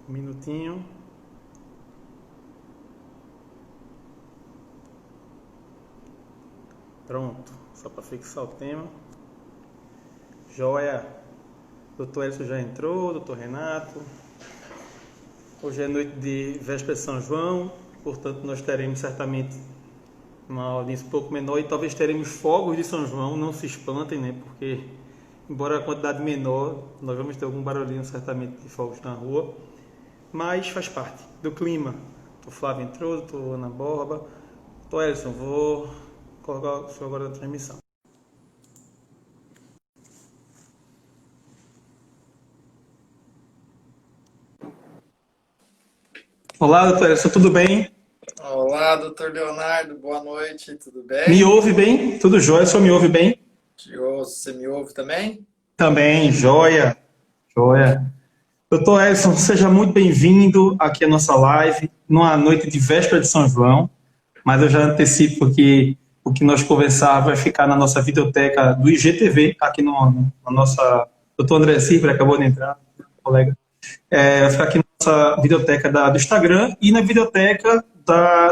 Um minutinho. Pronto, só para fixar o tema. Joia. Doutor Elcio já entrou, doutor Renato. Hoje é noite de véspera de São João, portanto nós teremos certamente uma audiência um pouco menor e talvez teremos fogos de São João, não se espantem, né? Porque, embora a quantidade menor, nós vamos ter algum barulhinho certamente de fogos na rua, mas faz parte do clima. O Flávio entrou, doutor Ana Borba. Doutor Elson, vou colocar o senhor agora na transmissão. Olá, doutor Elson, tudo bem? Olá, doutor Leonardo, boa noite, tudo Me bem? ouve bem? Tudo jóia? O senhor me ouve bem? Te ouço, você me ouve também? Também, joia, joia. Doutor Edson, seja muito bem-vindo aqui à nossa live, numa noite de véspera de São João, mas eu já antecipo que o que nós conversar vai ficar na nossa videoteca do IGTV, aqui na nossa... Doutor André Silva acabou de entrar, colega. Vai ficar aqui na nossa videoteca do Instagram e na videoteca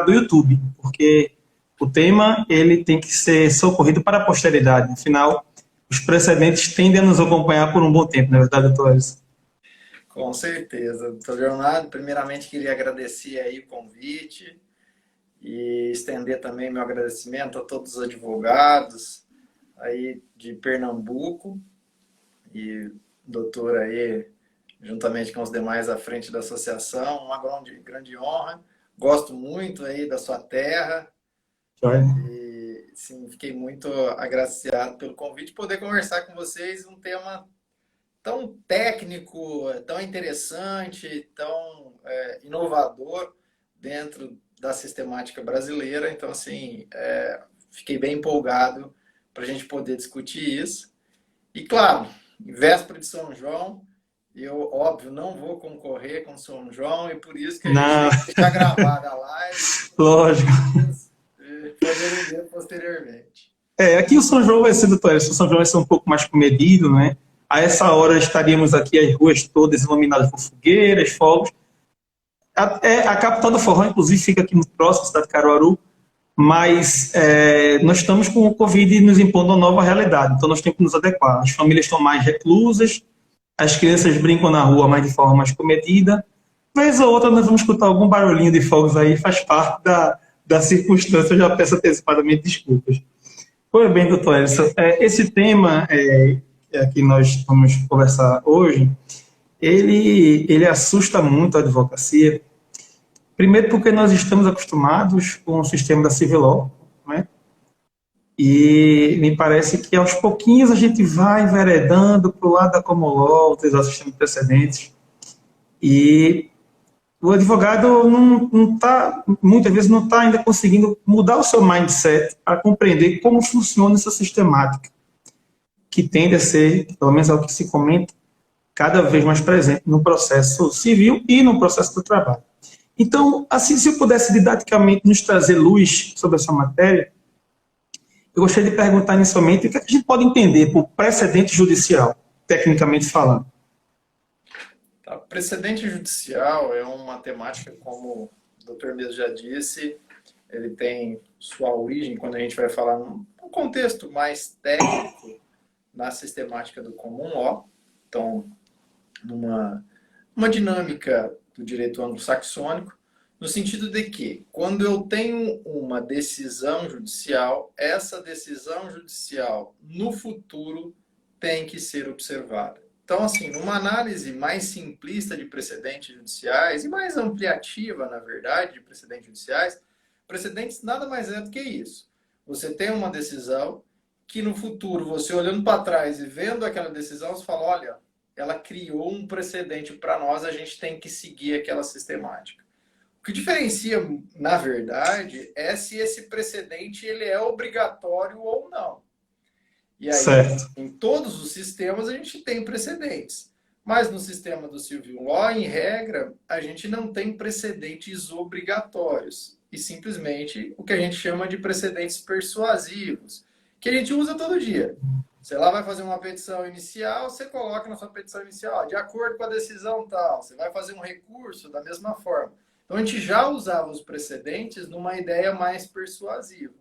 do YouTube, porque o tema ele tem que ser socorrido para a posteridade, afinal, os precedentes tendem a nos acompanhar por um bom tempo, não é verdade, doutor Edson? Com certeza. Doutor Leonardo, primeiramente queria agradecer aí o convite e estender também meu agradecimento a todos os advogados aí de Pernambuco e doutor aí, juntamente com os demais à frente da associação, uma grande honra. Gosto muito aí da sua terra. Joia. E sim, fiquei muito agraciado pelo convite, poder conversar com vocês um tema tão técnico, tão interessante, tão inovador dentro da sistemática brasileira. Então, assim, fiquei bem empolgado para a gente poder discutir isso. E, claro, em véspera de São João, eu, óbvio, não vou concorrer com São João e por isso que a gente Não, tem que deixar gravada a live lógico. e poder ver posteriormente. Aqui o São João vai ser, doutor Edson, o São João vai ser um pouco mais comedido, né? A essa hora estaríamos aqui as ruas todas iluminadas por fogueiras, fogos. A capital do forró, inclusive, fica aqui no próximo, cidade de Caruaru, mas nós estamos com o Covid nos impondo uma nova realidade, então nós temos que nos adequar. As famílias estão mais reclusas, as crianças brincam na rua mais de forma mais comedida. Vez ou outra nós vamos escutar algum barulhinho de fogos aí, faz parte da circunstância, eu já peço antecipadamente desculpas. Pois bem, doutor Edson, esse tema que nós vamos conversar hoje, ele assusta muito a advocacia. Primeiro porque nós estamos acostumados com o sistema da civil law, né? E me parece que aos pouquinhos a gente vai enveredando para o lado da common law, utilizar o sistema de precedentes, e o advogado não tá, muitas vezes não está ainda conseguindo mudar o seu mindset para compreender como funciona essa sistemática, que tende a ser, pelo menos é o que se comenta, cada vez mais presente no processo civil e no processo do trabalho. Então, assim, se eu pudesse didaticamente nos trazer luz sobre essa matéria, eu gostaria de perguntar inicialmente o que a gente pode entender por precedente judicial, tecnicamente falando. Tá. Precedente judicial é uma temática, como o doutor mesmo já disse, ele tem sua origem, quando a gente vai falar num contexto mais técnico, na sistemática do common law, então, numa dinâmica do direito anglo-saxônico, no sentido de que, quando eu tenho uma decisão judicial, essa decisão judicial, no futuro, tem que ser observada. Então, assim, numa análise mais simplista de precedentes judiciais, e mais ampliativa, na verdade, de precedentes judiciais, precedentes nada mais é do que isso. Você tem uma decisão que, no futuro, você olhando para trás e vendo aquela decisão, você fala, olha, ela criou um precedente para nós, a gente tem que seguir aquela sistemática. O que diferencia, na verdade, é se esse precedente ele é obrigatório ou não. E aí, Certo. em todos os sistemas, a gente tem precedentes. Mas no sistema do civil law, em regra, a gente não tem precedentes obrigatórios. E simplesmente o que a gente chama de precedentes persuasivos, que a gente usa todo dia. Você lá vai fazer uma petição inicial, você coloca na sua petição inicial, ó, de acordo com a decisão tal. Você vai fazer um recurso da mesma forma. Então, a gente já usava os precedentes numa ideia mais persuasiva.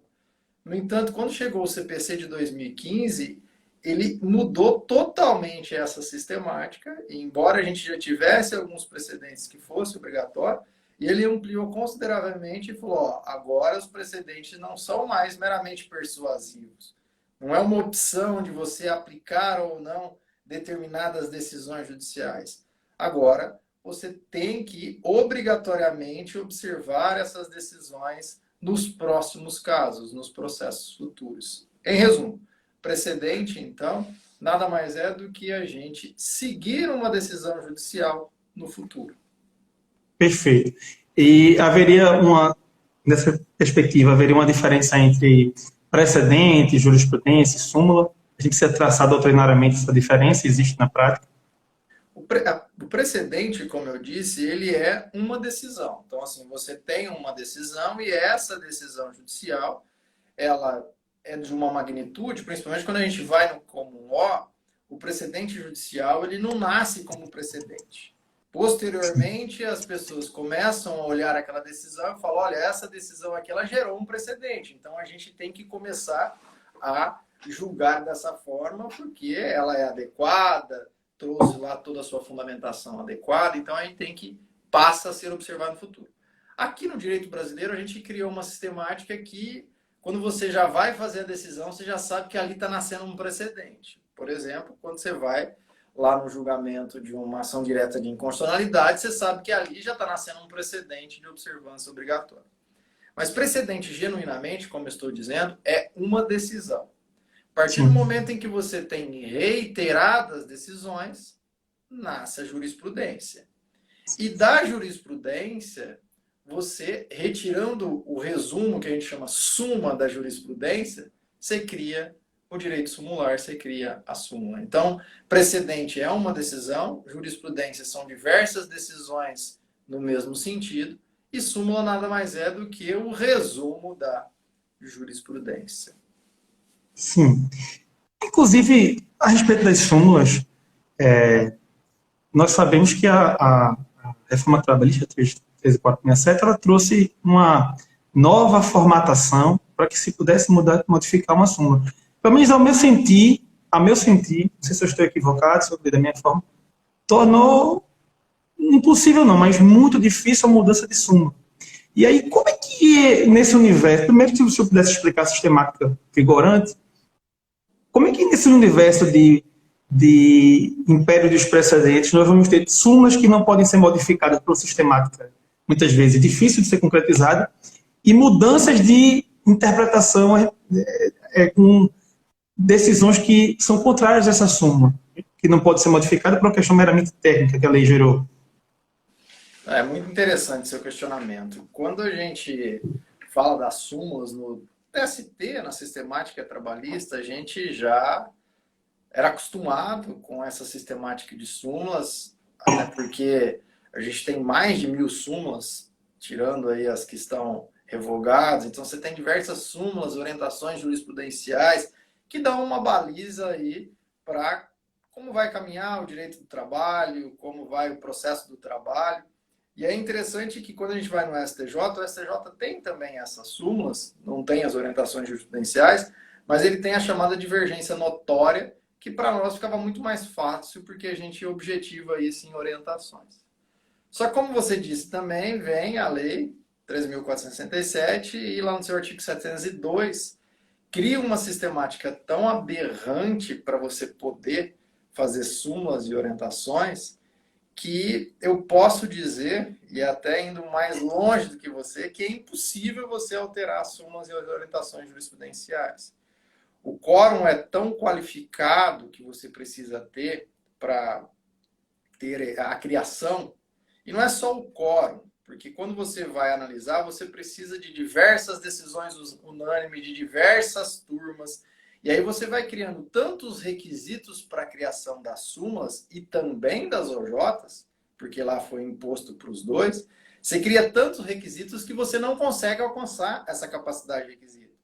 No entanto, quando chegou o CPC de 2015, ele mudou totalmente essa sistemática, e embora a gente já tivesse alguns precedentes que fosse obrigatório, ele ampliou consideravelmente e falou, ó, agora os precedentes não são mais meramente persuasivos. Não é uma opção de você aplicar ou não determinadas decisões judiciais. Agora, você tem que obrigatoriamente observar essas decisões nos próximos casos, nos processos futuros. Em resumo, precedente, então, nada mais é do que a gente seguir uma decisão judicial no futuro. Perfeito. E haveria nessa perspectiva, haveria uma diferença entre precedente, jurisprudência e súmula? A gente precisa traçar doutrinariamente essa diferença, existe na prática? O precedente, como eu disse, ele é uma decisão. Então, assim, você tem uma decisão e essa decisão judicial, ela é de uma magnitude, principalmente quando a gente vai no comum law, o precedente judicial, ele não nasce como precedente. Posteriormente, as pessoas começam a olhar aquela decisão e falam, olha, essa decisão aqui, ela gerou um precedente. Então, a gente tem que começar a julgar dessa forma, porque ela é adequada, trouxe lá toda a sua fundamentação adequada, então a gente tem que passa a ser observado no futuro. Aqui no direito brasileiro, a gente criou uma sistemática que, quando você já vai fazer a decisão, você já sabe que ali está nascendo um precedente. Por exemplo, quando você vai lá no julgamento de uma ação direta de inconstitucionalidade, você sabe que ali já está nascendo um precedente de observância obrigatória. Mas precedente, genuinamente, como eu estou dizendo, é uma decisão. A partir do momento em que você tem reiteradas decisões, nasce a jurisprudência. E da jurisprudência, você, retirando o resumo que a gente chama suma da jurisprudência, você cria o direito sumular, você cria a súmula. Então, precedente é uma decisão, jurisprudência são diversas decisões no mesmo sentido, e súmula nada mais é do que o resumo da jurisprudência. Sim. Inclusive, a respeito das súmulas, nós sabemos que a reforma trabalhista 13467 ela trouxe uma nova formatação para que se pudesse modificar uma súmula. Pelo menos ao meu sentir, não sei se eu estou equivocado, se eu estou da minha forma, tornou impossível não, mas muito difícil a mudança de súmula. E aí, como é que nesse universo, primeiro se o senhor pudesse explicar a sistemática vigorante, como é que nesse universo de império dos precedentes nós vamos ter súmulas que não podem ser modificadas por sistemática, muitas vezes difícil de ser concretizada, e mudanças de interpretação com decisões que são contrárias a essa súmula, que não pode ser modificada por uma questão meramente técnica que a lei gerou. É muito interessante seu questionamento. Quando a gente fala das súmulas no TST, na sistemática trabalhista, a gente já era acostumado com essa sistemática de súmulas, né, porque a gente tem mais de 1000 súmulas, tirando aí as que estão revogadas. Então, você tem diversas súmulas, orientações jurisprudenciais, que dão uma baliza aí para como vai caminhar o direito do trabalho, como vai o processo do trabalho. E é interessante que quando a gente vai no STJ, o STJ tem também essas súmulas, não tem as orientações jurisprudenciais, mas ele tem a chamada divergência notória, que para nós ficava muito mais fácil, porque a gente objetiva isso em orientações. Só que, como você disse também, vem a lei 13.467 e lá no seu artigo 702, cria uma sistemática tão aberrante para você poder fazer súmulas e orientações, que eu posso dizer, e até indo mais longe do que você, que é impossível você alterar as súmulas e as orientações jurisprudenciais. O quórum é tão qualificado que você precisa ter para ter a criação, e não é só o quórum, porque quando você vai analisar, você precisa de diversas decisões unânimes, de diversas turmas, e aí você vai criando tantos requisitos para a criação das súmulas e também das OJs, porque lá foi imposto para os dois, você cria tantos requisitos que você não consegue alcançar essa capacidade de requisito.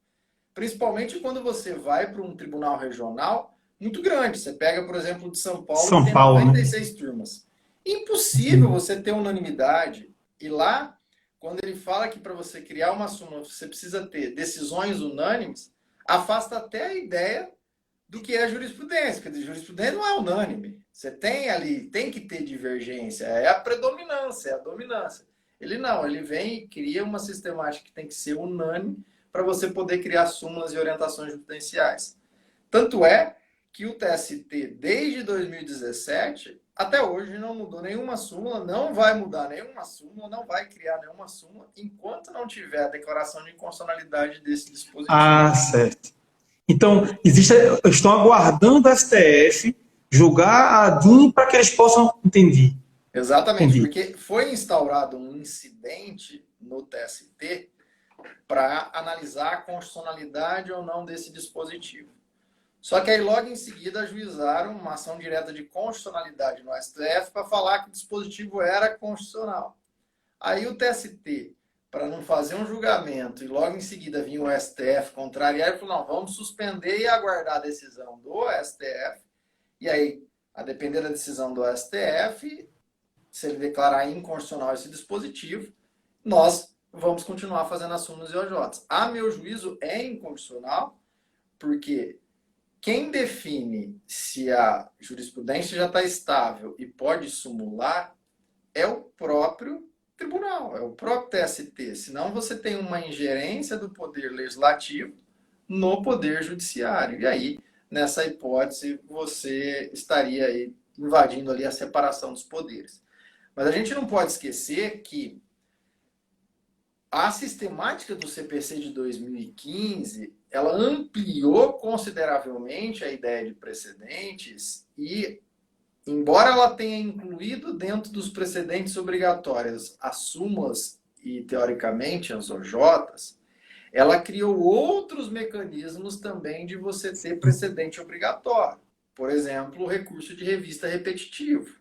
Principalmente quando você vai para um tribunal regional, muito grande. Você pega, por exemplo, de São Paulo, que São tem Paulo, né? 96 turmas. Impossível você ter unanimidade. E lá, quando ele fala que para você criar uma súmula você precisa ter decisões unânimes, afasta até a ideia do que é jurisprudência. Quer dizer, jurisprudência não é unânime. Você tem ali, tem que ter divergência. É a predominância, é a dominância. Ele não, ele vem e cria uma sistemática que tem que ser unânime para você poder criar súmulas e orientações jurisprudenciais. Tanto é que o TST, desde 2017, até hoje não mudou nenhuma súmula, não vai mudar nenhuma súmula, não vai criar nenhuma súmula, enquanto não tiver a declaração de inconstitucionalidade desse dispositivo. Ah, certo. Então, estão aguardando o STF julgar a DIN para que eles possam entender. Exatamente, Entendi. porque foi instaurado um incidente no TST para analisar a constitucionalidade ou não desse dispositivo. Só que aí logo em seguida ajuizaram uma ação direta de constitucionalidade no STF para falar que o dispositivo era constitucional. Aí o TST, para não fazer um julgamento e logo em seguida vir o STF contrariar, ele falou, não, vamos suspender e aguardar a decisão do STF. E aí, a depender da decisão do STF, se ele declarar inconstitucional esse dispositivo, nós vamos continuar fazendo as súmulas e OJs. A meu juízo, é inconstitucional, porque quem define se a jurisprudência já está estável e pode sumular é o próprio tribunal, é o próprio TST. Senão você tem uma ingerência do poder legislativo no poder judiciário. E aí, nessa hipótese, você estaria aí invadindo ali a separação dos poderes. Mas a gente não pode esquecer que a sistemática do CPC de 2015, ela ampliou consideravelmente a ideia de precedentes e, embora ela tenha incluído dentro dos precedentes obrigatórios as súmulas e, teoricamente, as OJs, ela criou outros mecanismos também de você ter precedente obrigatório. Por exemplo, o recurso de revista repetitivo.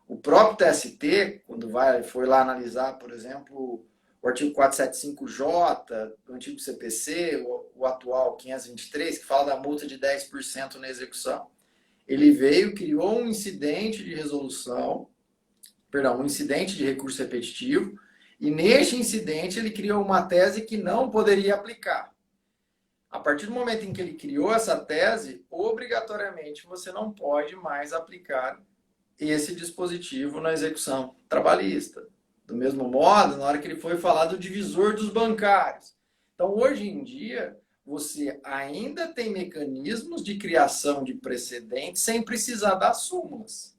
O próprio TST, quando foi lá analisar, por exemplo, o artigo 475J, do antigo CPC, o atual 523, que fala da multa de 10% na execução, ele veio, criou um incidente de resolução, um incidente de recurso repetitivo, e neste incidente ele criou uma tese que não poderia aplicar. A partir do momento em que ele criou essa tese, obrigatoriamente você não pode mais aplicar esse dispositivo na execução trabalhista. Do mesmo modo, na hora que ele foi falar do divisor dos bancários. Então, hoje em dia, você ainda tem mecanismos de criação de precedentes sem precisar das súmulas.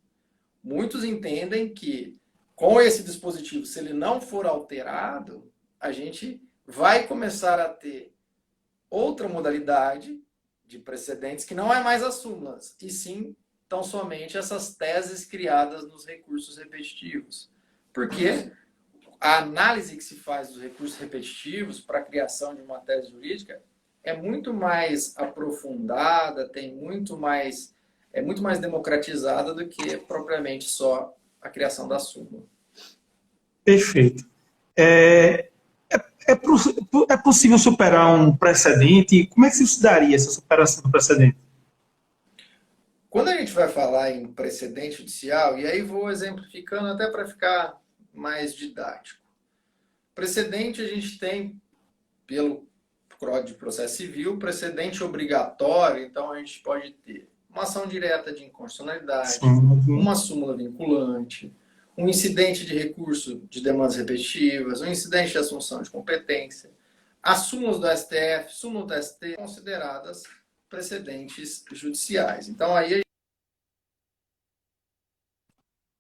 Muitos entendem que, com esse dispositivo, se ele não for alterado, a gente vai começar a ter outra modalidade de precedentes que não é mais as súmulas, e sim, tão somente essas teses criadas nos recursos repetitivos. Porque a análise que se faz dos recursos repetitivos para a criação de uma tese jurídica é muito mais aprofundada, é muito mais democratizada do que propriamente só a criação da súmula. Perfeito. É possível superar um precedente? Como é que se daria essa superação do precedente? Quando a gente vai falar em precedente judicial, e aí vou exemplificando até para ficar mais didático. Precedente a gente tem, pelo Código de Processo Civil, precedente obrigatório, então a gente pode ter uma ação direta de inconstitucionalidade, uma súmula vinculante, um incidente de recurso de demandas repetitivas, um incidente de assunção de competência, as súmulas do STF, súmula do ST, consideradas precedentes judiciais. Então aí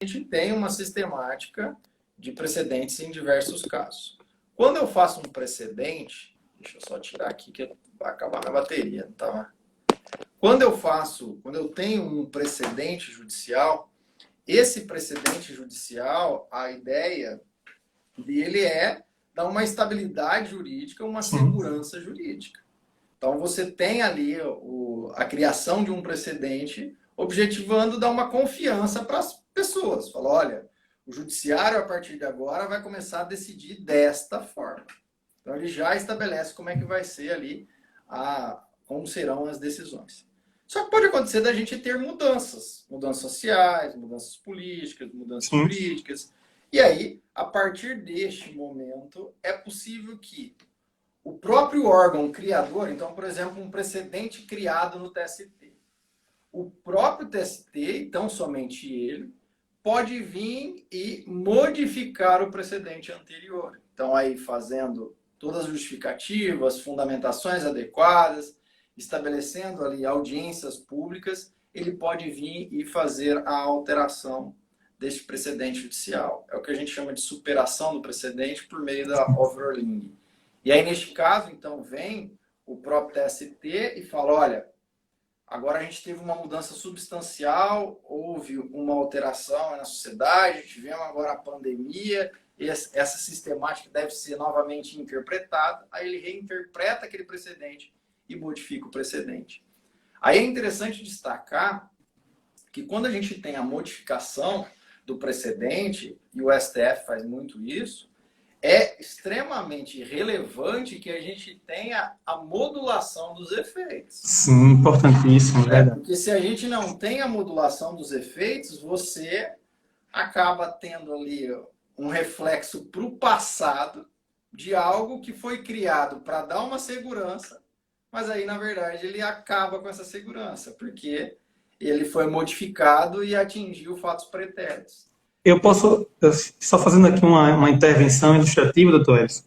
a gente tem uma sistemática de precedentes em diversos casos. Quando eu faço um precedente, deixa eu só tirar aqui que vai acabar minha bateria, tá? Quando eu tenho um precedente judicial, esse precedente judicial, a ideia dele é dar uma estabilidade jurídica, uma segurança jurídica. Então você tem ali a criação de um precedente objetivando dar uma confiança para as pessoas. Fala, olha, o judiciário, a partir de agora, vai começar a decidir desta forma. Então, ele já estabelece como é que vai ser ali, como serão as decisões. Só que pode acontecer da gente ter mudanças sociais, mudanças políticas, mudanças Sim. jurídicas. E aí, a partir deste momento, é possível que o próprio órgão criador, então, por exemplo, um precedente criado no TST, o próprio TST, então somente ele, pode vir e modificar o precedente anterior. Então, aí fazendo todas as justificativas, fundamentações adequadas, estabelecendo ali audiências públicas, ele pode vir e fazer a alteração deste precedente judicial. É o que a gente chama de superação do precedente por meio da overruling. E aí, neste caso, então, vem o próprio TST e fala, olha, agora a gente teve uma mudança substancial, houve uma alteração na sociedade, tivemos agora a pandemia, essa sistemática deve ser novamente interpretada, aí ele reinterpreta aquele precedente e modifica o precedente. Aí é interessante destacar que quando a gente tem a modificação do precedente, e o STF faz muito isso, é extremamente relevante que a gente tenha a modulação dos efeitos. Sim, importantíssimo, verdade. Porque se a gente não tem a modulação dos efeitos, você acaba tendo ali um reflexo para o passado de algo que foi criado para dar uma segurança, mas aí, na verdade, ele acaba com essa segurança, porque ele foi modificado e atingiu fatos pretéritos. Eu posso, só fazendo aqui uma intervenção ilustrativa, doutor Edson,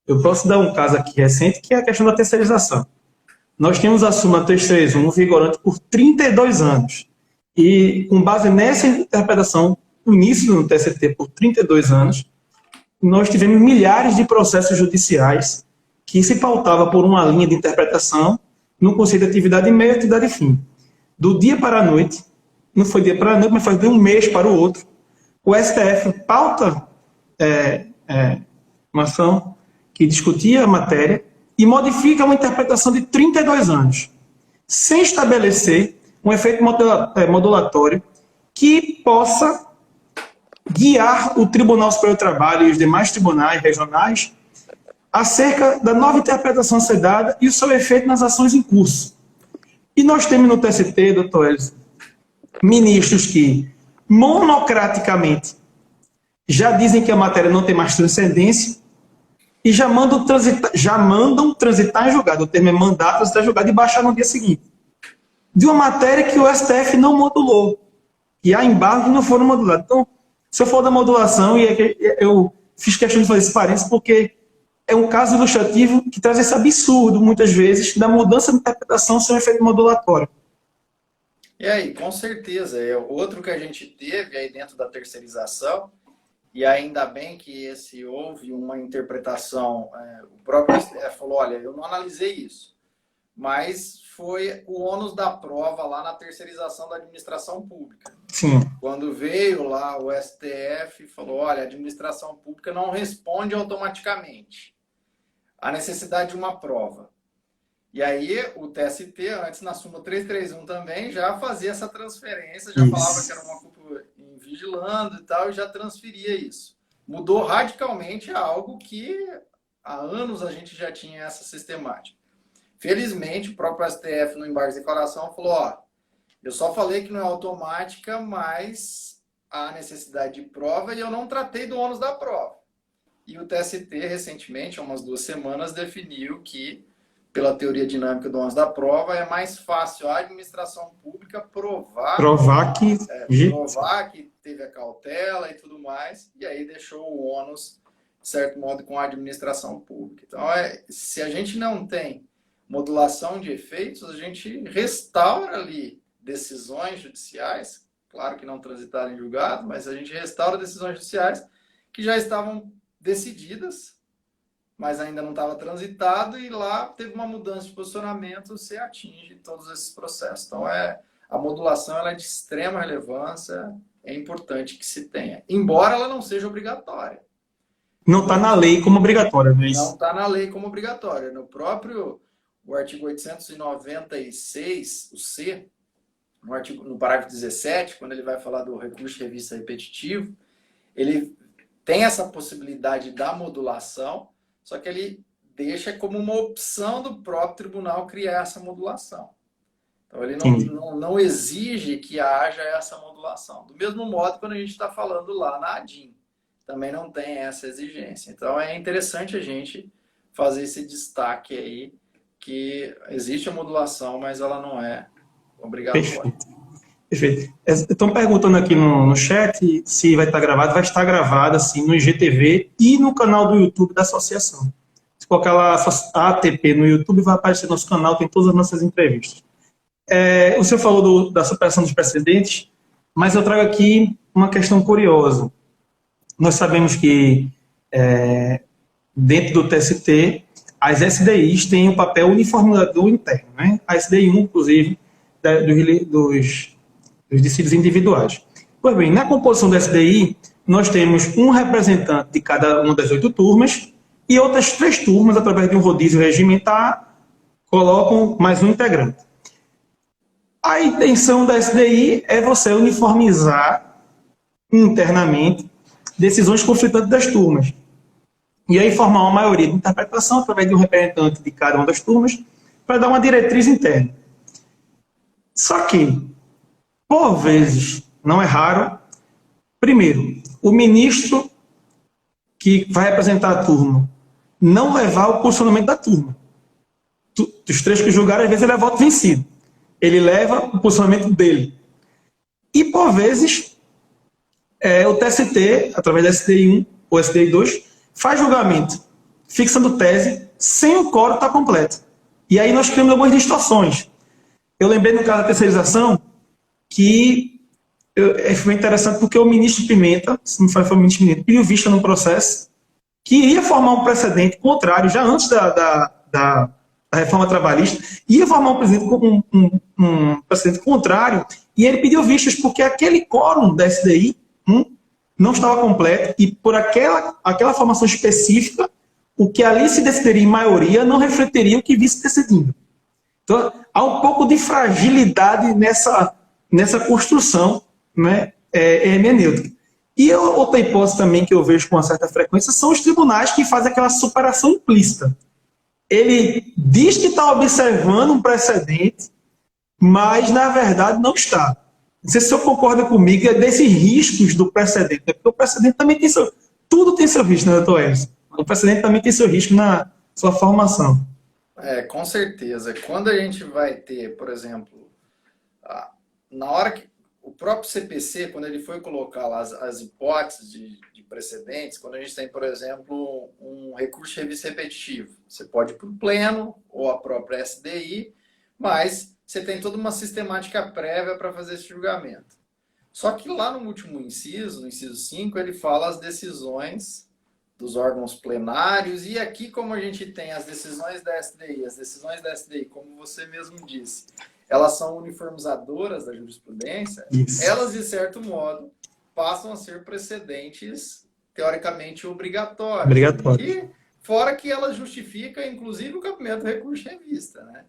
eu posso dar um caso aqui recente, que é a questão da terceirização. Nós temos a súmula 331 vigorante por 32 anos. E, com base nessa interpretação, o início do TST por 32 anos, nós tivemos milhares de processos judiciais que se pautava por uma linha de interpretação no conceito de atividade meio e atividade fim. Do dia para a noite, não foi dia para a noite, mas foi de um mês para o outro, o STF pauta uma ação que discutia a matéria e modifica uma interpretação de 32 anos, sem estabelecer um efeito modulatório que possa guiar o Tribunal Superior do Trabalho e os demais tribunais regionais acerca da nova interpretação a ser dada e o seu efeito nas ações em curso. E nós temos no TST, doutor Elson, ministros que monocraticamente já dizem que a matéria não tem mais transcendência e já mandam transitar em julgado. O termo é mandar transitar em julgado e baixar no dia seguinte. De uma matéria que o STF não modulou. E há embargos que não foram modulados. Então, se eu for da modulação, e eu fiz questão de fazer esse parênteses porque é um caso ilustrativo que traz esse absurdo, muitas vezes, da mudança de interpretação sem um efeito modulatório. E aí, com certeza, é outro que a gente teve aí dentro da terceirização, e ainda bem que houve uma interpretação, o próprio STF falou, olha, eu não analisei isso, mas foi o ônus da prova lá na terceirização da administração pública. Sim. Quando veio lá o STF e falou, olha, a administração pública não responde automaticamente à necessidade de uma prova. E aí o TST, antes na súmula 331 também, já fazia essa transferência, já falava que era uma culpa em vigilando e tal, e já transferia isso. Mudou radicalmente a algo que há anos a gente já tinha essa sistemática. Felizmente, o próprio STF, no embargo de declaração, falou, ó, eu só falei que não é automática, mas há necessidade de prova e eu não tratei do ônus da prova. E o TST, recentemente, há umas 2 semanas, definiu que, pela teoria dinâmica do ônus da prova, é mais fácil a administração pública provar que teve a cautela e tudo mais, e aí deixou o ônus, de certo modo, com a administração pública. Então, se a gente não tem modulação de efeitos, a gente restaura ali decisões judiciais, claro que não transitaram em julgado, mas a gente restaura decisões judiciais que já estavam decididas, mas ainda não estava transitado, e lá teve uma mudança de posicionamento, você atinge todos esses processos. Então, a modulação ela é de extrema relevância, é importante que se tenha, embora ela não seja obrigatória. Não está na lei como obrigatória, não é isso? Não está na lei como obrigatória. No próprio o artigo 896, o C, no parágrafo 17, quando ele vai falar do recurso de revista repetitivo, ele tem essa possibilidade da modulação, só que ele deixa como uma opção do próprio tribunal criar essa modulação. Então, ele Entendi. não exige que haja essa modulação. Do mesmo modo, quando a gente está falando lá na ADIM, também não tem essa exigência. Então, é interessante a gente fazer esse destaque aí, que existe a modulação, mas ela não é obrigatória. Perfeito. Perfeito. Estão perguntando aqui no chat se vai estar gravado. Vai estar gravado, assim, no IGTV e no canal do YouTube da associação. Se colocar lá ATP no YouTube, vai aparecer nosso canal, tem todas as nossas entrevistas. O senhor falou da superação dos precedentes, mas eu trago aqui uma questão curiosa. Nós sabemos que dentro do TST, as SDIs têm um papel uniformizador interno, né? A SDI 1, inclusive, dos dissídios individuais. Pois bem, na composição da SDI, nós temos um representante de cada uma das 8 turmas e outras 3 turmas, através de um rodízio regimentar, colocam mais um integrante. A intenção da SDI é você uniformizar internamente decisões conflitantes das turmas. E aí formar uma maioria de interpretação através de um representante de cada uma das turmas para dar uma diretriz interna. Só que, por vezes, não é raro, primeiro, o ministro que vai representar a turma não levar o posicionamento da turma. Dos 3 que julgaram, às vezes ele é voto vencido. Ele leva o posicionamento dele. E, por vezes, o TST, através da SDI 1 ou SDI 2, faz julgamento, fixando tese, sem o quórum estar completo. E aí nós criamos algumas distorções. Eu lembrei, no caso da terceirização, que foi interessante porque o ministro Pimenta, se não foi o ministro Pimenta, pediu vista num processo que iria formar um precedente contrário, já antes da reforma trabalhista, ia formar um precedente contrário, e ele pediu vistas porque aquele quórum da SDI não estava completo, e por aquela formação específica, o que ali se decidiria em maioria não refletiria o que vice decidindo. Então, há um pouco de fragilidade nessa construção, né, hermenêutica. E outra hipótese também que eu vejo com uma certa frequência são os tribunais que fazem aquela superação implícita. Ele diz que está observando um precedente, mas, na verdade, não está. Não sei se o senhor concorda comigo, é desses riscos do precedente, né? Porque o precedente também tem seu... Tudo tem seu risco, né, doutor Edson? O precedente também tem seu risco na sua formação. Com certeza. Quando a gente vai ter, por exemplo, na hora que o próprio CPC, quando ele foi colocar lá as hipóteses de precedentes, quando a gente tem, por exemplo, um recurso de revista repetitivo, você pode ir para o pleno ou a própria SDI, mas você tem toda uma sistemática prévia para fazer esse julgamento. Só que lá no último inciso, no inciso 5, ele fala as decisões dos órgãos plenários, e aqui, como a gente tem as decisões da SDI, como você mesmo disse, elas são uniformizadoras da jurisprudência, Isso. Elas, de certo modo, passam a ser precedentes, teoricamente, obrigatórios. E fora que elas justificam, inclusive, o cabimento do recurso de revista, né?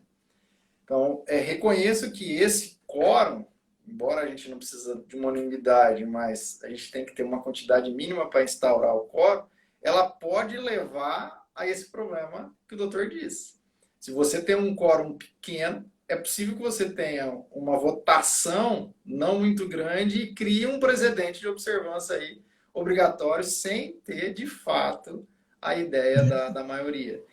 Então, reconheço que esse quórum, embora a gente não precisa de uma unanimidade, mas a gente tem que ter uma quantidade mínima para instaurar o quórum, ela pode levar a esse problema que o doutor disse. Se você tem um quórum pequeno, é possível que você tenha uma votação não muito grande e crie um precedente de observância aí obrigatório sem ter, de fato, a ideia da maioria.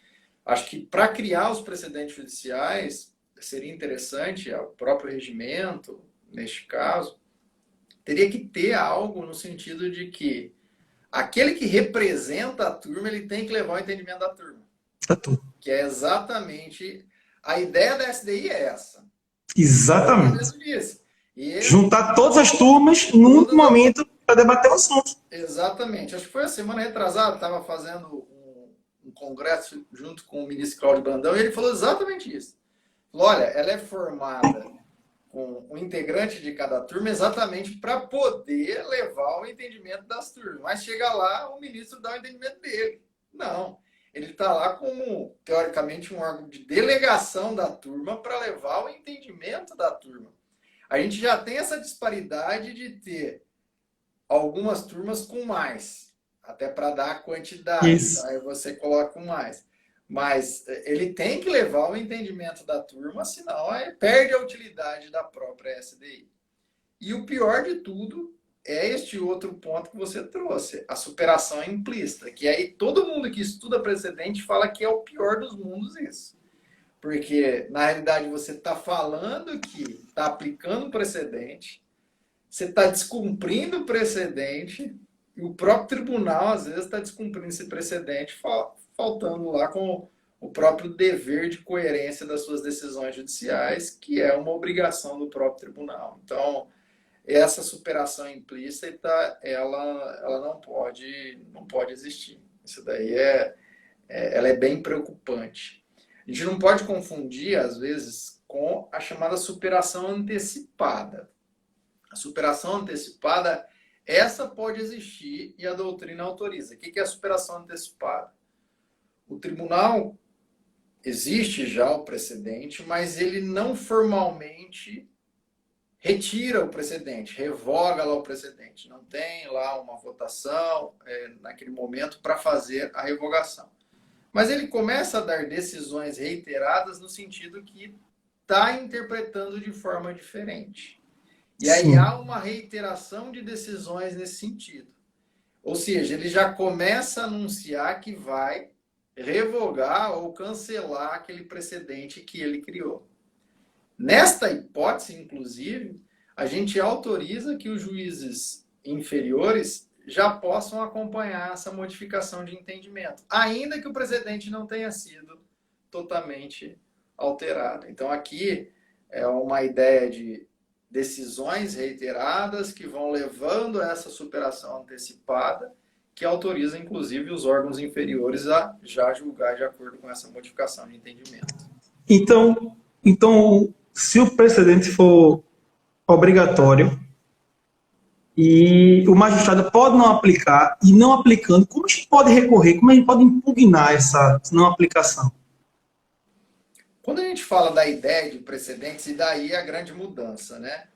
Acho que para criar os precedentes judiciais, seria interessante, o próprio regimento, neste caso, teria que ter algo no sentido de que aquele que representa a turma, ele tem que levar o entendimento da turma. Que é exatamente... A ideia da SDI é essa. Exatamente. E juntar todas as turmas num momento para debater o assunto. Exatamente. Acho que foi a semana retrasada, estava fazendo um congresso junto com o ministro Cláudio Brandão, e ele falou exatamente isso. Falou, olha, ela é formada com um integrante de cada turma exatamente para poder levar o entendimento das turmas. Mas chega lá, o ministro dá o entendimento dele. Não. Ele está lá como, teoricamente, um órgão de delegação da turma para levar o entendimento da turma. A gente já tem essa disparidade de ter algumas turmas com mais, até para dar a quantidade. Isso. Aí você coloca com mais. Mas ele tem que levar o entendimento da turma, senão perde a utilidade da própria SDI. E o pior de tudo é este outro ponto que você trouxe, a superação implícita, que aí todo mundo que estuda precedente fala que é o pior dos mundos isso. Porque, na realidade, você está falando que está aplicando o precedente, você está descumprindo o precedente, e o próprio tribunal, às vezes, está descumprindo esse precedente, faltando lá com o próprio dever de coerência das suas decisões judiciais, que é uma obrigação do próprio tribunal. Então, essa superação implícita, ela não pode existir. Isso daí ela é bem preocupante. A gente não pode confundir, às vezes, com a chamada superação antecipada. A superação antecipada, essa pode existir e a doutrina autoriza. O que é a superação antecipada? O tribunal, existe já o precedente, mas ele não formalmente retira o precedente, revoga lá o precedente. Não tem lá uma votação naquele momento para fazer a revogação. Mas ele começa a dar decisões reiteradas no sentido que está interpretando de forma diferente. E aí Sim. há uma reiteração de decisões nesse sentido. Ou seja, ele já começa a anunciar que vai revogar ou cancelar aquele precedente que ele criou. Nesta hipótese, inclusive, a gente autoriza que os juízes inferiores já possam acompanhar essa modificação de entendimento, ainda que o precedente não tenha sido totalmente alterado. Então, aqui é uma ideia de decisões reiteradas que vão levando a essa superação antecipada, que autoriza, inclusive, os órgãos inferiores a já julgar de acordo com essa modificação de entendimento. Então, se o precedente for obrigatório e o magistrado pode não aplicar, e não aplicando, como a gente pode recorrer, como a gente pode impugnar essa não aplicação? Quando a gente fala da ideia de precedentes, e daí a grande mudança, né?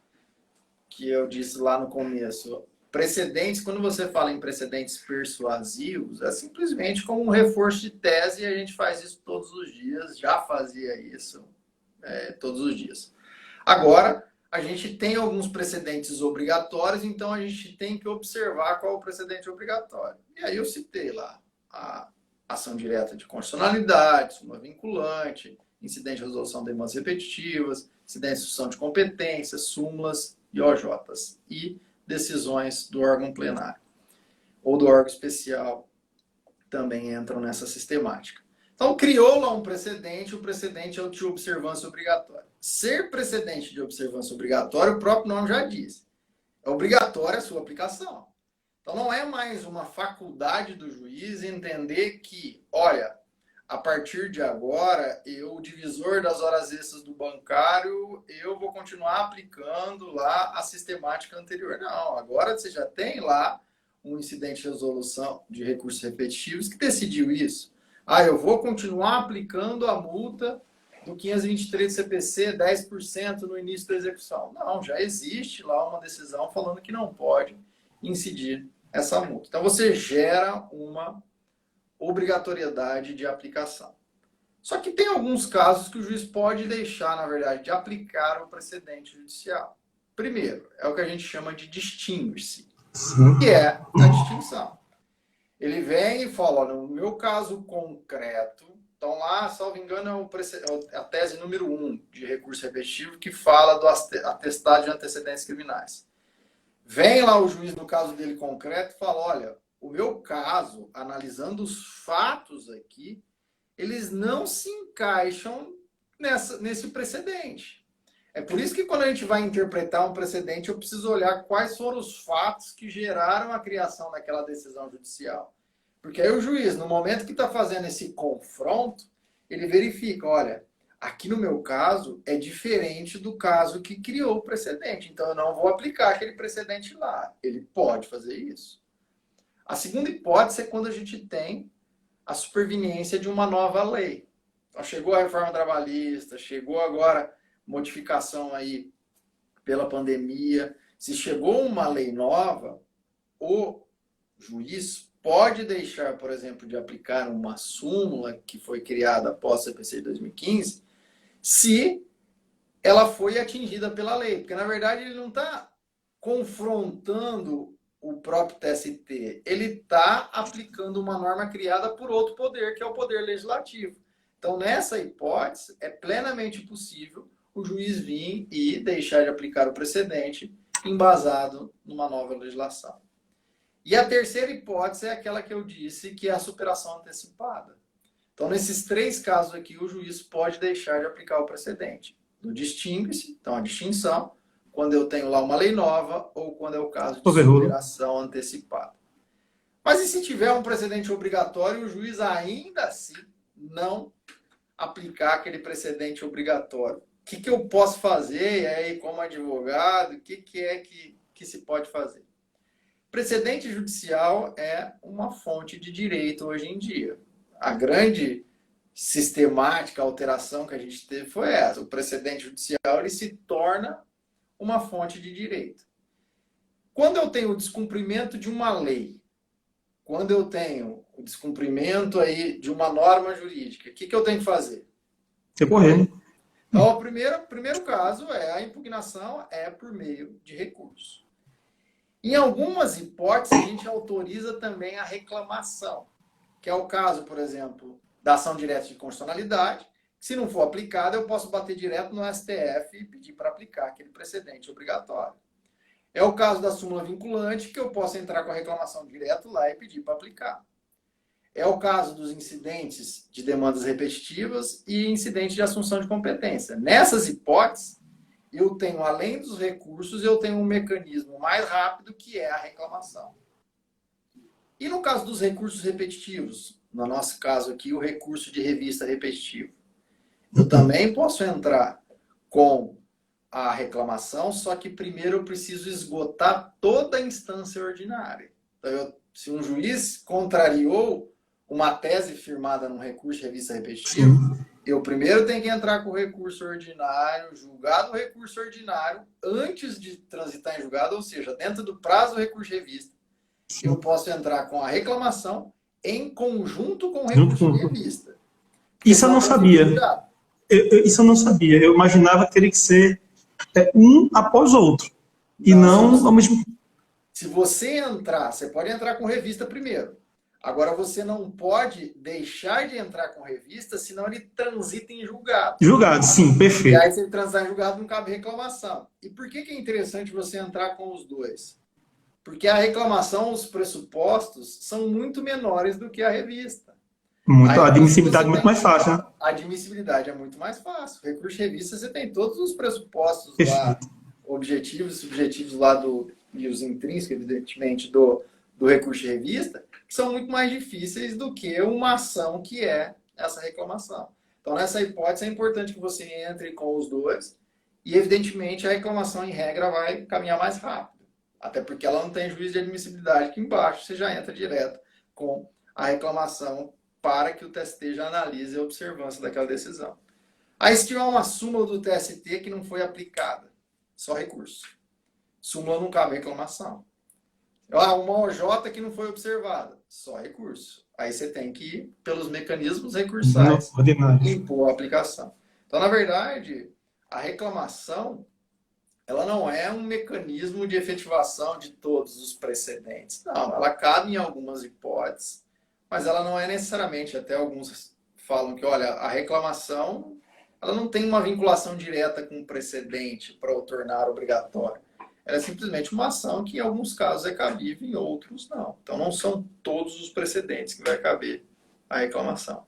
Que eu disse lá no começo. Precedentes, quando você fala em precedentes persuasivos, é simplesmente como um reforço de tese, e a gente faz isso todos os dias, já fazia isso todos os dias. Agora, a gente tem alguns precedentes obrigatórios, então a gente tem que observar qual é o precedente obrigatório. E aí eu citei lá a ação direta de constitucionalidade, súmula vinculante, incidente de resolução de demandas repetitivas, incidente de instrução de competências, súmulas e OJs, e decisões do órgão plenário ou do órgão especial também entram nessa sistemática. Então, criou lá um precedente, o precedente é o de observância obrigatória. Ser precedente de observância obrigatória, o próprio nome já diz. É obrigatória a sua aplicação. Então, não é mais uma faculdade do juiz entender que, olha, a partir de agora, o divisor das horas extras do bancário, eu vou continuar aplicando lá a sistemática anterior. Não, agora você já tem lá um incidente de resolução de recursos repetitivos que decidiu isso. Eu vou continuar aplicando a multa do 523 do CPC, 10% no início da execução. Não, já existe lá uma decisão falando que não pode incidir essa multa. Então, você gera uma obrigatoriedade de aplicação. Só que tem alguns casos que o juiz pode deixar, na verdade, de aplicar o precedente judicial. Primeiro, é o que a gente chama de distingue-se, que é a distinção. Ele vem e fala, olha, no meu caso concreto, então lá, salvo engano, é a tese número 1 de recurso repetitivo que fala do atestado de antecedentes criminais. Vem lá o juiz, no caso dele concreto, e fala, olha, o meu caso, analisando os fatos aqui, eles não se encaixam nesse precedente. É por isso que quando a gente vai interpretar um precedente, eu preciso olhar quais foram os fatos que geraram a criação daquela decisão judicial. Porque aí o juiz, no momento que está fazendo esse confronto, ele verifica, olha, aqui no meu caso é diferente do caso que criou o precedente, então eu não vou aplicar aquele precedente lá. Ele pode fazer isso. A segunda hipótese é quando a gente tem a superveniência de uma nova lei. Então, chegou a reforma trabalhista, chegou agora modificação aí pela pandemia. Se chegou uma lei nova, o juiz pode deixar, por exemplo, de aplicar uma súmula que foi criada após o CPC de 2015, se ela foi atingida pela lei. Porque, na verdade, ele não está confrontando o próprio TST, ele está aplicando uma norma criada por outro poder, que é o poder legislativo. Então, nessa hipótese, é plenamente possível o juiz vir e deixar de aplicar o precedente embasado numa nova legislação. E a terceira hipótese é aquela que eu disse, que é a superação antecipada. Então, nesses 3 casos aqui, o juiz pode deixar de aplicar o precedente. No distingue-se, então a distinção, quando eu tenho lá uma lei nova ou quando é o caso de superação antecipada. Mas e se tiver um precedente obrigatório, o juiz ainda assim não aplicar aquele precedente obrigatório? O que eu posso fazer, e aí, como advogado, o que é que se pode fazer? Precedente judicial é uma fonte de direito hoje em dia. A grande sistemática alteração que a gente teve foi essa. O precedente judicial ele se torna uma fonte de direito. Quando eu tenho o descumprimento de uma lei, quando eu tenho o descumprimento aí de uma norma jurídica, o que eu tenho que fazer? Recorrer. Então, o primeiro caso é a impugnação por meio de recurso. Em algumas hipóteses, a gente autoriza também a reclamação, que é o caso, por exemplo, da ação direta de constitucionalidade. Se não for aplicada, eu posso bater direto no STF e pedir para aplicar aquele precedente obrigatório. É o caso da súmula vinculante, que eu posso entrar com a reclamação direto lá e pedir para aplicar. É o caso dos incidentes de demandas repetitivas e incidentes de assunção de competência. Nessas hipóteses, eu tenho, além dos recursos, eu tenho um mecanismo mais rápido, que é a reclamação. E no caso dos recursos repetitivos, no nosso caso aqui, o recurso de revista repetitivo, eu também posso entrar com a reclamação, só que primeiro eu preciso esgotar toda a instância ordinária. Então, se um juiz contrariou uma tese firmada num recurso de revista repetitivo, eu primeiro tenho que entrar com o recurso ordinário, julgar o recurso ordinário, antes de transitar em julgado, ou seja, dentro do prazo do recurso de revista, eu posso entrar com a reclamação em conjunto com o recurso de revista. Isso eu não sabia. Isso eu não sabia. Eu imaginava que teria que ser um após o outro. E não ao mesmo tempo. Se você entrar, você pode entrar com revista primeiro. Agora, você não pode deixar de entrar com revista, senão ele transita em julgado. Julgado, sim, perfeito. E aí, se ele transitar em julgado, não cabe reclamação. E por que é interessante você entrar com os dois? Porque a reclamação, os pressupostos, são muito menores do que a revista. A admissibilidade é muito mais fácil, né? A admissibilidade é muito mais fácil. O recurso de revista, você tem todos os pressupostos lá, objetivos e subjetivos lá e os intrínsecos, evidentemente, do recurso de revista, que são muito mais difíceis do que uma ação que é essa reclamação. Então, nessa hipótese, é importante que você entre com os dois e, evidentemente, a reclamação, em regra, vai caminhar mais rápido. Até porque ela não tem juízo de admissibilidade aqui embaixo, você já entra direto com a reclamação para que o TST já analise a observância daquela decisão. Aí, se tiver uma súmula do TST que não foi aplicada, só recurso. Súmula não cabe reclamação. Uma OJ que não foi observada, só recurso. Aí você tem que ir pelos mecanismos recursais impor a aplicação. Então, na verdade, a reclamação ela não é um mecanismo de efetivação de todos os precedentes. Não, ela cabe em algumas hipóteses, mas ela não é necessariamente, até alguns falam que, olha, a reclamação ela não tem uma vinculação direta com o precedente para o tornar obrigatório. Ela é simplesmente uma ação que, em alguns casos, é cabível, em outros, não. Então, não são todos os precedentes que vai caber a reclamação.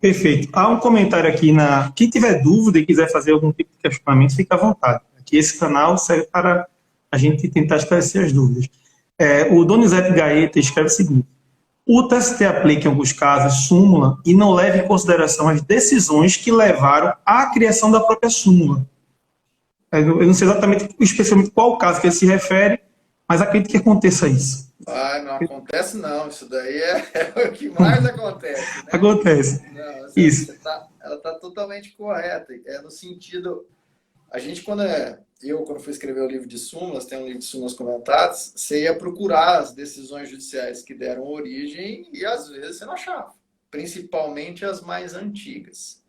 Perfeito. Há um comentário aqui Quem tiver dúvida e quiser fazer algum tipo de questionamento, fica à vontade. Aqui esse canal serve para a gente tentar esclarecer as dúvidas. O Donizete Gaeta escreve o seguinte: o TST aplica, em alguns casos, súmula e não leva em consideração as decisões que levaram à criação da própria súmula. Eu não sei exatamente, especialmente qual o caso que ele se refere, mas acredito que aconteça isso. Não acontece não. Isso daí é o que mais acontece. Né? Acontece. Não, isso. Ela está totalmente correta. É no sentido A gente, quando fui escrever o livro de súmulas, tem um livro de súmulas comentadas, você ia procurar as decisões judiciais que deram origem e às vezes você não achava, principalmente as mais antigas.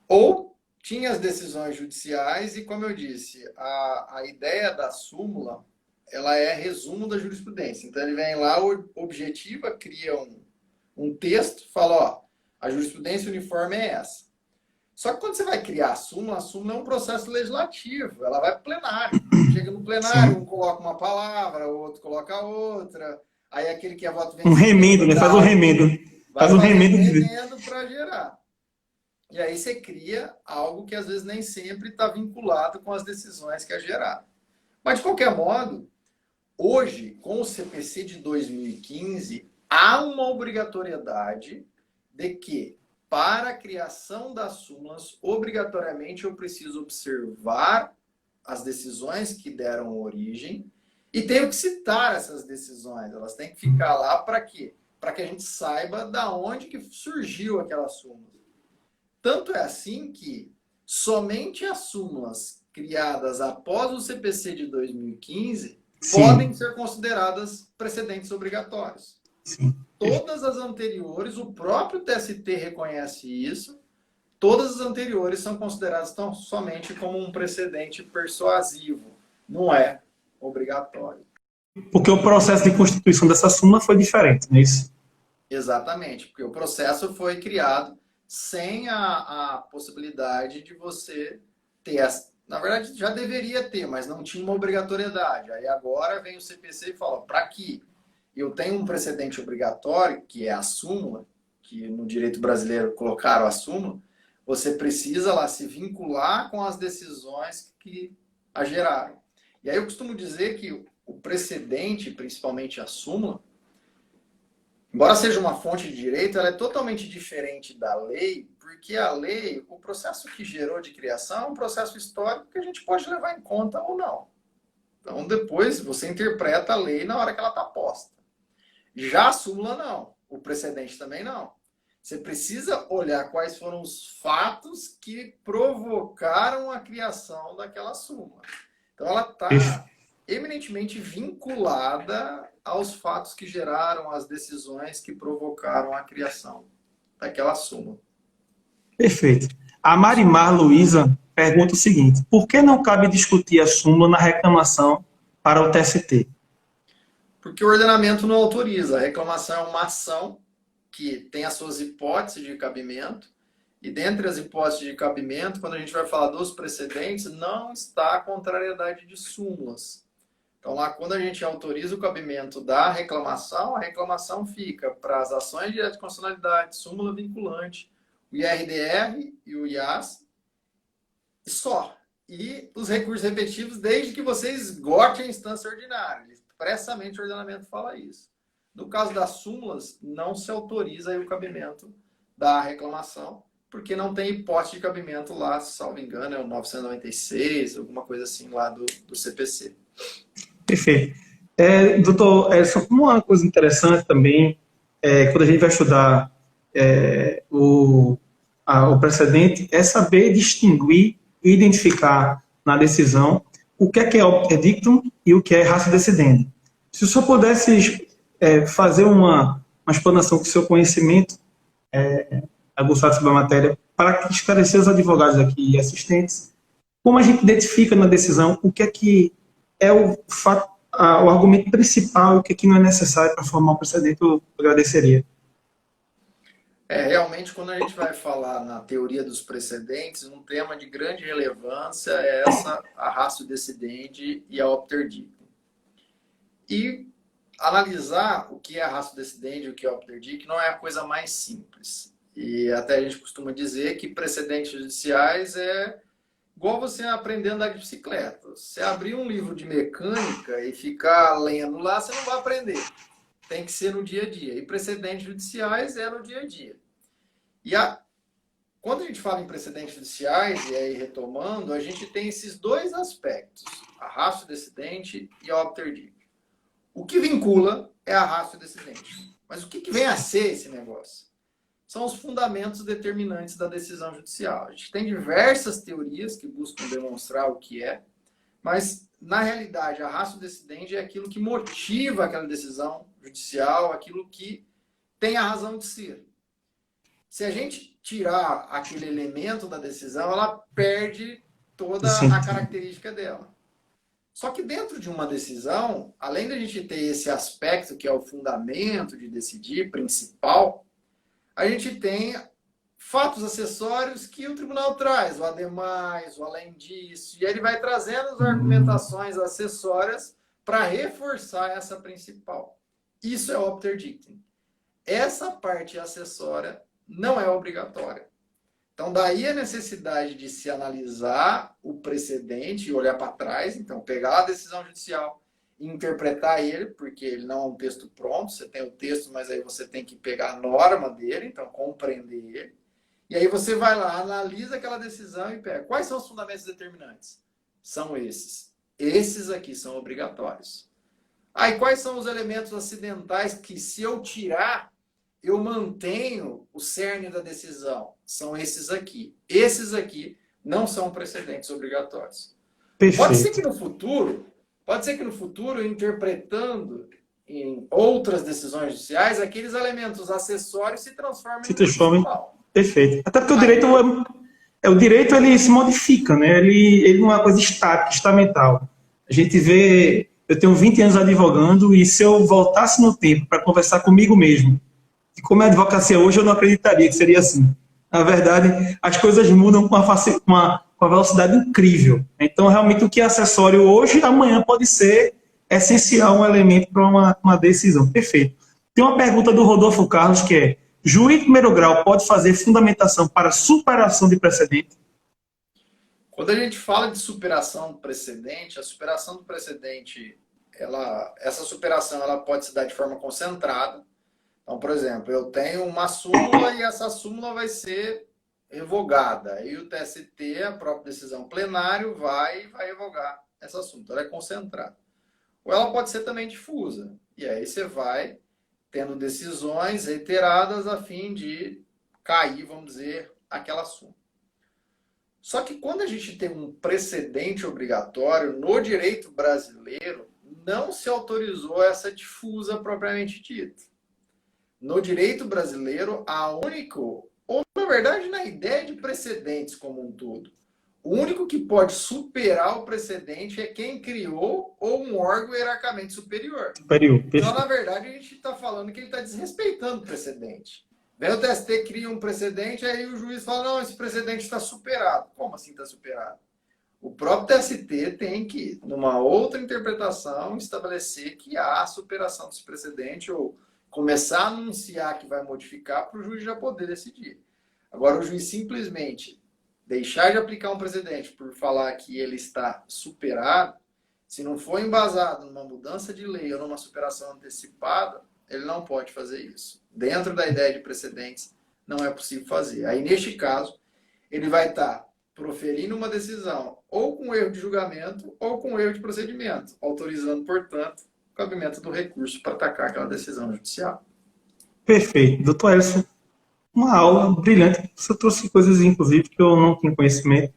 Ou tinha as decisões judiciais e, como eu disse, a ideia da súmula, ela é resumo da jurisprudência. Então ele vem lá, objetiva, cria um texto, fala, ó, a jurisprudência uniforme é essa. Só que quando você vai criar a súmula é um processo legislativo, ela vai para o plenário. Chega no plenário, um coloca uma palavra, o outro coloca outra, aí aquele que é voto vencido... Um remendo, né? Faz um remendo. Vai Faz um fazer remendo. para gerar. E aí você cria algo que às vezes nem sempre está vinculado com as decisões que é gerado. Mas, de qualquer modo, hoje, com o CPC de 2015, há uma obrigatoriedade de que, para a criação das súmulas, obrigatoriamente eu preciso observar as decisões que deram origem e tenho que citar essas decisões. Elas têm que ficar lá para quê? Para que a gente saiba da onde que surgiu aquela súmula. Tanto é assim que somente as súmulas criadas após o CPC de 2015 podem ser consideradas precedentes obrigatórios. Sim. Todas as anteriores, o próprio TST reconhece isso, todas as anteriores são consideradas tão somente como um precedente persuasivo, não é obrigatório. Porque o processo de constituição dessa súmula foi diferente, não é isso? Exatamente, porque o processo foi criado sem a possibilidade de você ter... Na verdade, já deveria ter, mas não tinha uma obrigatoriedade. Aí agora vem o CPC e fala, para que eu tenho um precedente obrigatório, que é a súmula, que no direito brasileiro colocaram a súmula, você precisa lá se vincular com as decisões que a geraram. E aí eu costumo dizer que o precedente, principalmente a súmula, embora seja uma fonte de direito, ela é totalmente diferente da lei, porque a lei, o processo que gerou de criação é um processo histórico que a gente pode levar em conta ou não. Então, depois, você interpreta a lei na hora que ela está posta. Já a súmula, não. O precedente também não. Você precisa olhar quais foram os fatos que provocaram a criação daquela súmula. Então, ela está eminentemente vinculada aos fatos que geraram as decisões que provocaram a criação daquela súmula. Perfeito. A Marimar Luiza pergunta o seguinte: por que não cabe discutir a súmula na reclamação para o TST? Porque o ordenamento não autoriza. A reclamação é uma ação que tem as suas hipóteses de cabimento, e dentre as hipóteses de cabimento, quando a gente vai falar dos precedentes, não está a contrariedade de súmulas. Então, lá, quando a gente autoriza o cabimento da reclamação, a reclamação fica para as ações de constitucionalidade, súmula vinculante, o IRDR e o IAS, e só. E os recursos repetitivos, desde que você esgote a instância ordinária. Expressamente o ordenamento fala isso. No caso das súmulas, não se autoriza aí o cabimento da reclamação, porque não tem hipótese de cabimento lá, salvo engano, é o 996, alguma coisa assim lá do CPC. Perfeito. Doutor, só uma coisa interessante também, quando a gente vai estudar o precedente, é saber distinguir e identificar na decisão o que é opter dictum e o que é ratio decidendi. Se o senhor pudesse fazer uma explanação com o seu conhecimento aguçado sobre a matéria, para esclarecer os advogados aqui e assistentes, como a gente identifica na decisão o que é o argumento principal e o que não é necessário para formar um precedente, eu agradeceria. Realmente, quando a gente vai falar na teoria dos precedentes, um tema de grande relevância é a ratio decidendi e a opter dictum. E analisar o que é a ratio decidendi e o que é opter dictum não é a coisa mais simples. E até a gente costuma dizer que precedentes judiciais é igual você aprender a andar de bicicleta. Se abrir um livro de mecânica e ficar lendo lá, você não vai aprender. Tem que ser no dia a dia. E precedentes judiciais é no dia a dia. E quando a gente fala em precedentes judiciais, e aí retomando, a gente tem esses dois aspectos, a ratio decidendi e a opter dictum. O que vincula é a ratio decidendi. Mas o que vem a ser esse negócio? são os fundamentos determinantes da decisão judicial. A gente tem diversas teorias que buscam demonstrar o que é, mas, na realidade, a ratio decidendi é aquilo que motiva aquela decisão judicial, aquilo que tem a razão de ser. Se a gente tirar aquele elemento da decisão, ela perde toda a característica dela. Só que dentro de uma decisão, além da gente ter esse aspecto que é o fundamento de decidir, principal, a gente tem fatos acessórios que o tribunal traz, o ademais, o além disso, e ele vai trazendo as argumentações acessórias para reforçar essa principal. Isso é obter dictum. Essa parte acessória não é obrigatória. Então, daí a necessidade de se analisar o precedente e olhar para trás, então pegar a decisão judicial e interpretar ele, porque ele não é um texto pronto, você tem o texto, mas aí você tem que pegar a norma dele, então compreender ele. E aí você vai lá, analisa aquela decisão e pega. Quais são os fundamentos determinantes? São esses. Esses aqui são obrigatórios. Aí quais são os elementos acidentais que, se eu tirar, eu mantenho o cerne da decisão? São esses aqui. Esses aqui não são precedentes obrigatórios. Perfeito. Pode ser que no futuro, interpretando em outras decisões judiciais, aqueles elementos acessórios se transformem Se transformem. principal. Perfeito. Até porque o direito ele se modifica, né? Ele não é uma coisa estática, estamental. A gente vê, eu tenho 20 anos advogando e se eu voltasse no tempo para conversar comigo mesmo, e como é a advocacia hoje, eu não acreditaria que seria assim. Na verdade, as coisas mudam com uma velocidade incrível. Então, realmente, o que é acessório hoje, amanhã pode ser essencial, um elemento para uma decisão. Perfeito. Tem uma pergunta do Rodolfo Carlos, que é: juiz de primeiro grau pode fazer fundamentação para superação de precedente? Quando a gente fala de superação do precedente, a superação do precedente, essa superação ela pode se dar de forma concentrada. Então, por exemplo, eu tenho uma súmula e essa súmula vai ser revogada. E o TST, a própria decisão plenário, vai revogar essa súmula. Ela é concentrada. Ou ela pode ser também difusa. E aí você vai tendo decisões reiteradas a fim de cair, vamos dizer, aquela súmula. Só que quando a gente tem um precedente obrigatório, no direito brasileiro, não se autorizou essa difusa propriamente dita. No direito brasileiro, ou na verdade na ideia de precedentes como um todo, o único que pode superar o precedente é quem criou ou um órgão hierarquicamente superior. Então, na verdade, a gente está falando que ele está desrespeitando o precedente. Vem o TST, cria um precedente, aí o juiz fala, não, esse precedente está superado. Como assim está superado? O próprio TST tem que, numa outra interpretação, estabelecer que há superação desse precedente ou começar a anunciar que vai modificar para o juiz já poder decidir. Agora, o juiz simplesmente deixar de aplicar um precedente por falar que ele está superado, se não for embasado numa mudança de lei ou numa superação antecipada, ele não pode fazer isso. Dentro da ideia de precedentes, não é possível fazer. Aí, neste caso, ele vai estar proferindo uma decisão ou com erro de julgamento ou com erro de procedimento, autorizando, portanto, o cabimento do recurso para atacar aquela decisão judicial. Perfeito. Doutor Elson, uma aula brilhante. Você trouxe coisas, inclusive, que eu não tinha conhecimento.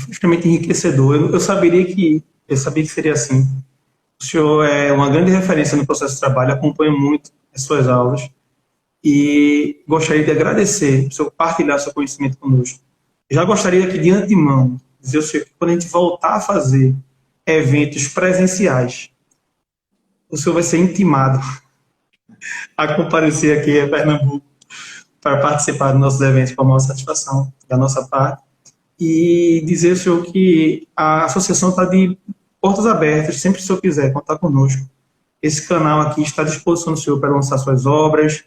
Extremamente enriquecedor. Eu sabia que seria assim. O senhor é uma grande referência no processo de trabalho, acompanho muito as suas aulas e gostaria de agradecer por senhor partilhar seu conhecimento conosco. Já gostaria aqui de antemão dizer ao senhor que quando a gente voltar a fazer eventos presenciais, o senhor vai ser intimado a comparecer aqui a Pernambuco para participar dos nossos eventos com a maior satisfação da nossa parte e dizer ao senhor que a associação está de portas abertas, sempre que o senhor quiser contar conosco. Esse canal aqui está à disposição do senhor para lançar suas obras,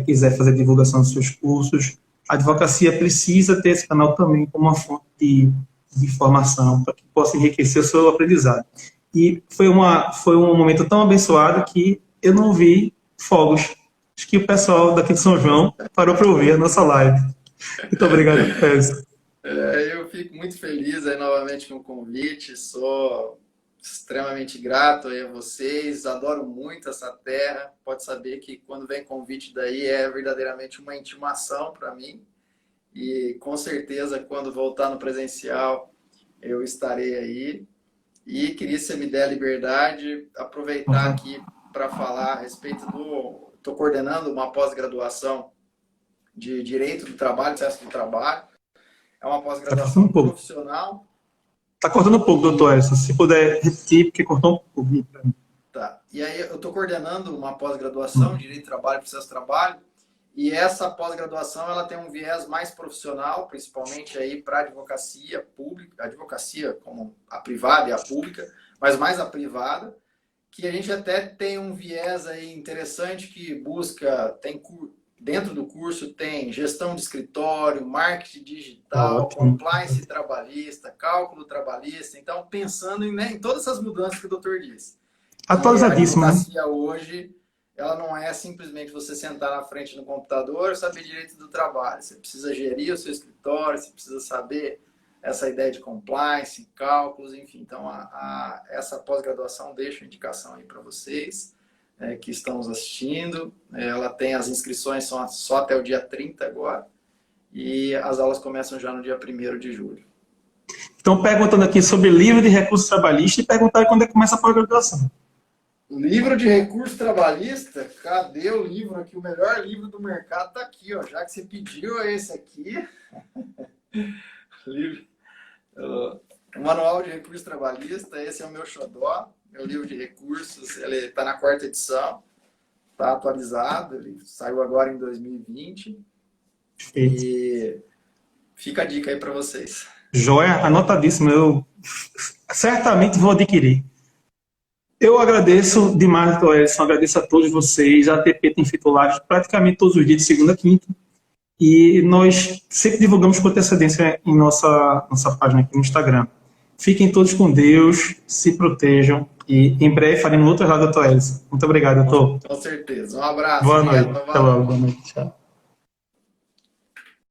quiser fazer divulgação dos seus cursos. A advocacia precisa ter esse canal também como uma fonte de informação para que possa enriquecer o seu aprendizado. E foi um momento tão abençoado que eu não vi fogos. Acho que o pessoal daqui de São João parou para ouvir a nossa live. Muito obrigado, Elson. Eu fico muito feliz aí novamente com o convite. Sou extremamente grato aí a vocês, adoro muito essa terra. Pode saber que quando vem convite daí é verdadeiramente uma intimação para mim. E com certeza, quando voltar no presencial, eu estarei aí. E queria, se você me der a liberdade, aproveitar aqui para falar a respeito do... Estou coordenando uma pós-graduação de Direito do Trabalho, Processo do Trabalho. É uma pós-graduação profissional. Está cortando um pouco, doutor Edson. Se puder repetir, porque cortou um pouco. Tá. E aí eu estou coordenando uma pós-graduação de Direito do Trabalho, Processo do Trabalho. E essa pós-graduação ela tem um viés mais profissional, principalmente aí para advocacia pública, advocacia como a privada e a pública, mas mais a privada, que a gente até tem um viés aí interessante que busca, dentro do curso tem gestão de escritório, marketing digital, compliance trabalhista, cálculo trabalhista. Então, pensando em todas essas mudanças que o doutor disse. Atualizadíssimo, né? A advocacia hoje, ela não é simplesmente você sentar na frente do computador e saber direito do trabalho. Você precisa gerir o seu escritório, você precisa saber essa ideia de compliance, cálculos, enfim. Então, essa pós-graduação deixa a indicação aí para vocês que estão nos assistindo. Ela tem as inscrições só até o dia 30 agora. E as aulas começam já no dia 1º de julho. Então, perguntando aqui sobre livro de recurso trabalhista e perguntar quando é que começa a pós-graduação. Livro de recurso trabalhista? Cadê o livro aqui? O melhor livro do mercado está aqui, ó. Já que você pediu, é esse aqui. O Manual de Recurso Trabalhista, esse é o meu xodó. Meu livro de recursos, ele está na 4ª edição. Está atualizado, ele saiu agora em 2020. E fica a dica aí para vocês. Joia, anotadíssimo. Eu certamente vou adquirir. Eu agradeço demais, doutor Edson, agradeço a todos vocês. A ATP tem feito lives praticamente todos os dias, de segunda a quinta. E nós sempre divulgamos com antecedência em nossa página aqui no Instagram. Fiquem todos com Deus, se protejam. E em breve faremos outras lives, doutor Edson. Muito obrigado, doutor. Com certeza. Um abraço. Boa noite. Até logo. Boa noite. Tchau.